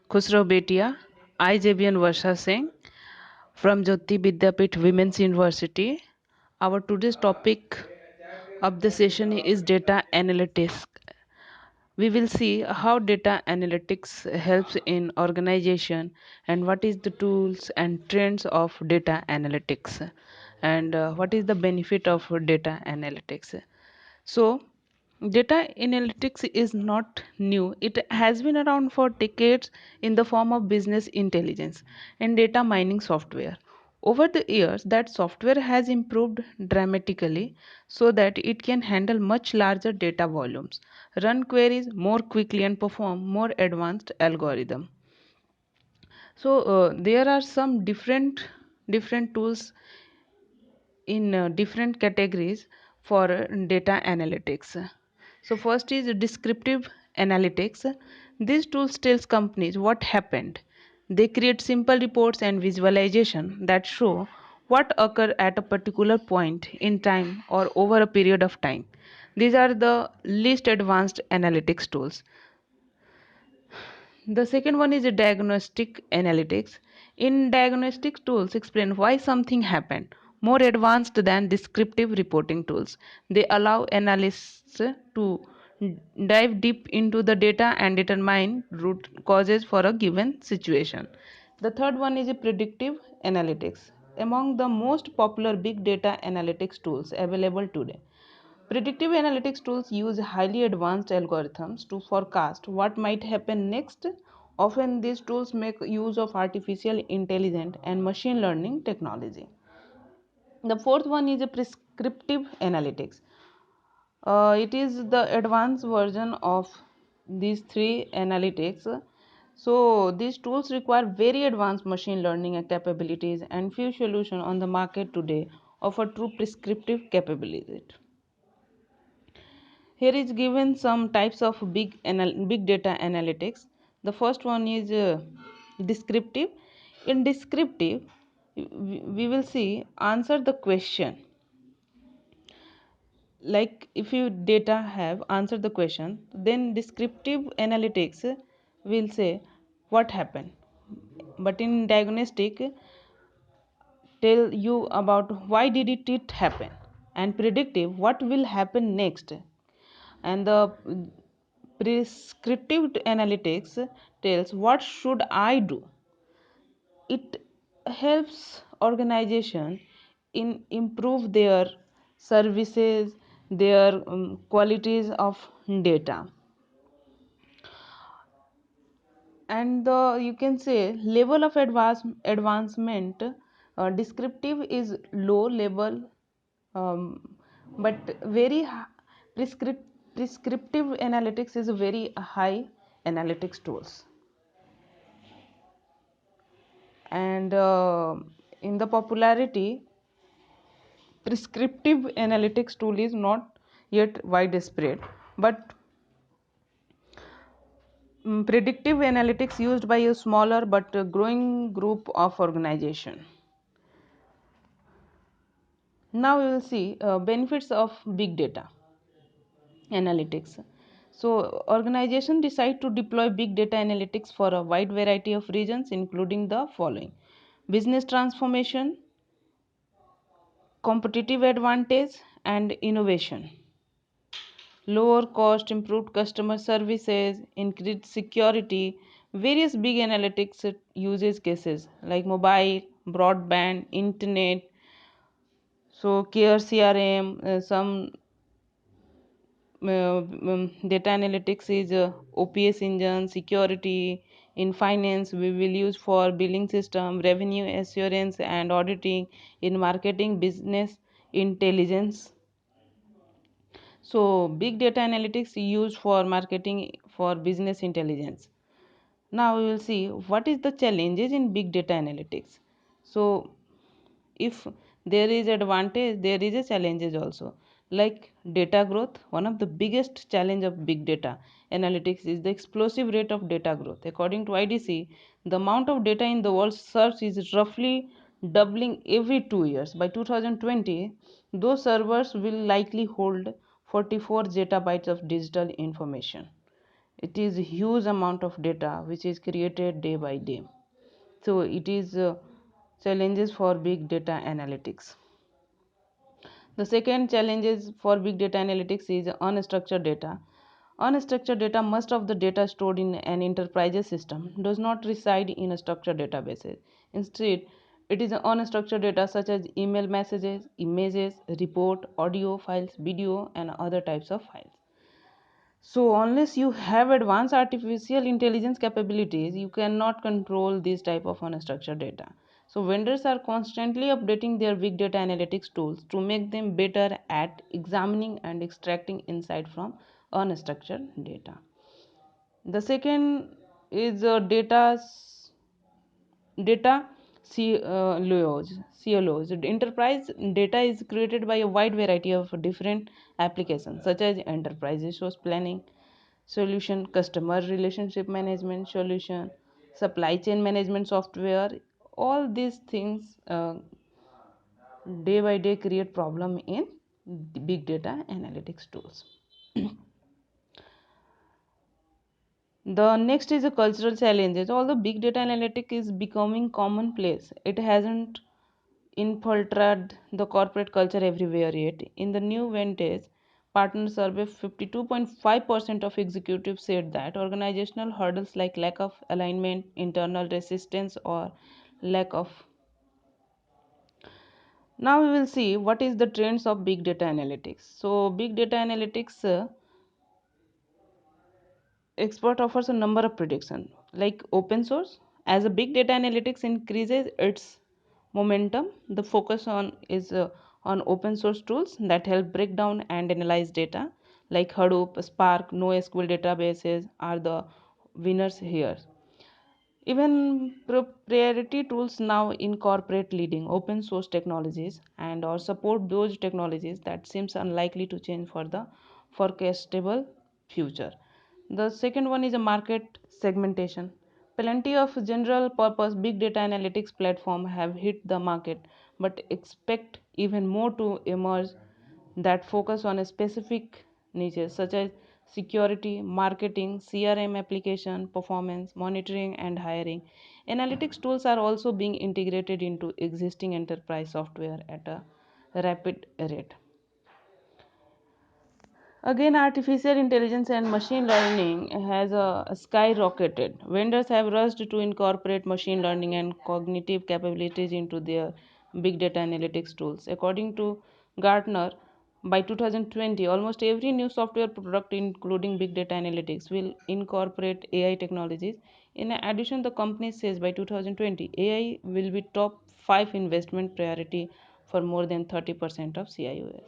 Khusro Betia, I JBN Varsha Singh from Jyoti Vidyapeeth Women's University. Our today's topic of the session is data analytics. We will see how data analytics helps in organization and what is the tools and trends of data analytics and what is the benefit of data analytics. So, data analytics is not new. It has been around for decades in the form of business intelligence and data mining software. Over the years, that software has improved dramatically so that it can handle much larger data volumes, run queries more quickly, and perform more advanced algorithm. So there are some different tools in different categories for data analytics. So first is descriptive analytics. These tools tells companies what happened. They create simple reports and visualization that show what occurred at a particular point in time or over a period of time. These are the least advanced analytics tools. The second one is a diagnostic analytics. In diagnostic tools explain why something happened, more advanced than descriptive reporting tools. They allow analysts to dive deep into the data and determine root causes for a given situation. The third one is a predictive analytics. Among the most popular big data analytics tools available today, predictive analytics tools use highly advanced algorithms to forecast what might happen next. Often, these tools make use of artificial intelligence and machine learning technology. The fourth one is a prescriptive analytics. It is the advanced version of these three analytics. So, these tools require very advanced machine learning capabilities, and few solutions on the market today offer true prescriptive capabilities. Here is given some types of big data analytics. The first one is descriptive. In descriptive, we will see answer the question. Like if you data have answered the question, then descriptive analytics will say what happened. But in diagnostic, tell you about why did it happen, and predictive what will happen next. And the prescriptive analytics tells what should I do. It helps organization in improve their services, their qualities of data. And the you can say level of advancement, descriptive is low level, but prescriptive analytics is a very high analytics tools. And in the popularity, prescriptive analytics tool is not yet widespread, but predictive analytics used by a smaller but growing group of organization. Now we will see benefits of big data analytics. So organization decide to deploy big data analytics for a wide variety of reasons, including the following: business transformation, competitive advantage, and innovation. Lower cost, improved customer services, increased security. Various big analytics uses cases like mobile, broadband, internet, so care CRM, some data analytics is OPS engine, security. In finance, we will use for billing system, revenue assurance and auditing. In marketing, business intelligence. So big data analytics used for marketing for business intelligence. Now we will see what is the challenges in big data analytics. So if there is advantage, there is a challenges also. Like data growth, one of the biggest challenge of big data analytics is the explosive rate of data growth. According to IDC, the amount of data in the world serves is roughly doubling every 2 years. By 2020, those servers will likely hold 44 zettabytes of digital information. it is a huge amount of data which is created day by day. So it is challenges for big data analytics. The second challenges for big data analytics is unstructured data. Unstructured data, most of the data stored in an enterprise system does not reside in a structured databases. Instead, it is unstructured data such as email messages, images, report, audio files, video, and other types of files. So unless you have advanced artificial intelligence capabilities, you cannot control this type of unstructured data. So vendors are constantly updating their big data analytics tools to make them better at examining and extracting insight from unstructured data. The second is data CLOs. Enterprise data is created by a wide variety of different applications such as enterprise resource planning solution, customer relationship management solution, supply chain management software. All these things day by day create problem in the big data analytics tools. The next is a cultural challenges. Although big data analytics is becoming commonplace, it hasn't infiltrated the corporate culture everywhere yet. In the new vintage partner survey, 52.5% of executives said that organizational hurdles like lack of alignment, internal resistance, or lack of. Now we will see what is the trends of big data analytics. So big data analytics expert offers a number of prediction like open source. As a big data analytics increases its momentum, the focus on open source tools that help break down and analyze data like Hadoop, Spark, NoSQL databases are the winners here. Even proprietary tools now incorporate leading open source technologies and or support those technologies that seems unlikely to change for the forecastable future. The second one is a market segmentation. Plenty of general purpose big data analytics platform have hit the market, but expect even more to emerge that focus on a specific niches such as security, marketing, CRM application, performance, monitoring, and hiring. Analytics tools are also being integrated into existing enterprise software at a rapid rate. Again, artificial intelligence and machine learning has skyrocketed. Vendors have rushed to incorporate machine learning and cognitive capabilities into their big data analytics tools. According to Gartner, by 2020, almost every new software product, including big data analytics, will incorporate AI technologies. In addition, the company says by 2020, AI will be top 5 investment priority for more than 30% of CIOs.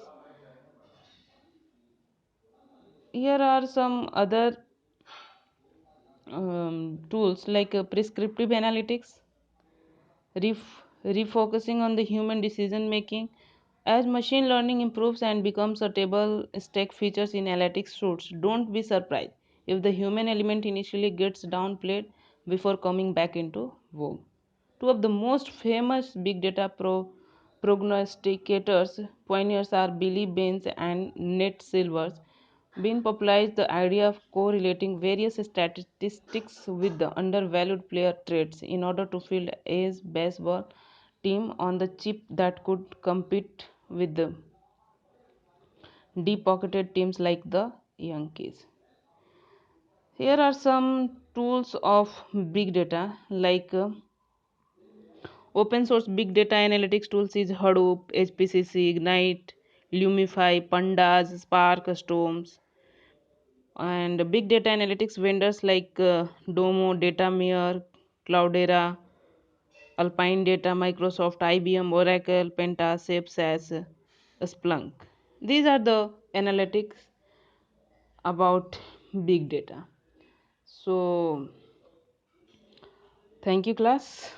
Here are some other tools like prescriptive analytics, refocusing on the human decision making. As machine learning improves and becomes a table stake features in analytics suites, don't be surprised if the human element initially gets downplayed before coming back into vogue. Two of the most famous big data prognosticators pioneers are Billy Baines and Nate Silvers. Bean popularized the idea of correlating various statistics with the undervalued player traits in order to field A's baseball team on the chip that could compete with the deep-pocketed teams like the Yankees. Here are some tools of big data like open source big data analytics tools is Hadoop, HPCC, Ignite, Lumify, Pandas, Spark, Storms, and big data analytics vendors like Domo, Datamere, Cloudera, Alpine Data, Microsoft, IBM, Oracle, Penta, SAS, Splunk. These are the analytics about big data. So, thank you, class.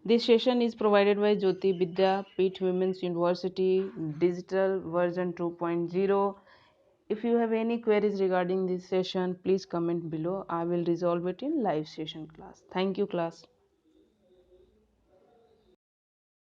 This session is provided by Jyoti Vidya Peeth Women's University Digital version 2.0. If you have any queries regarding this session, please comment below. I will resolve it in live session class. Thank you, class.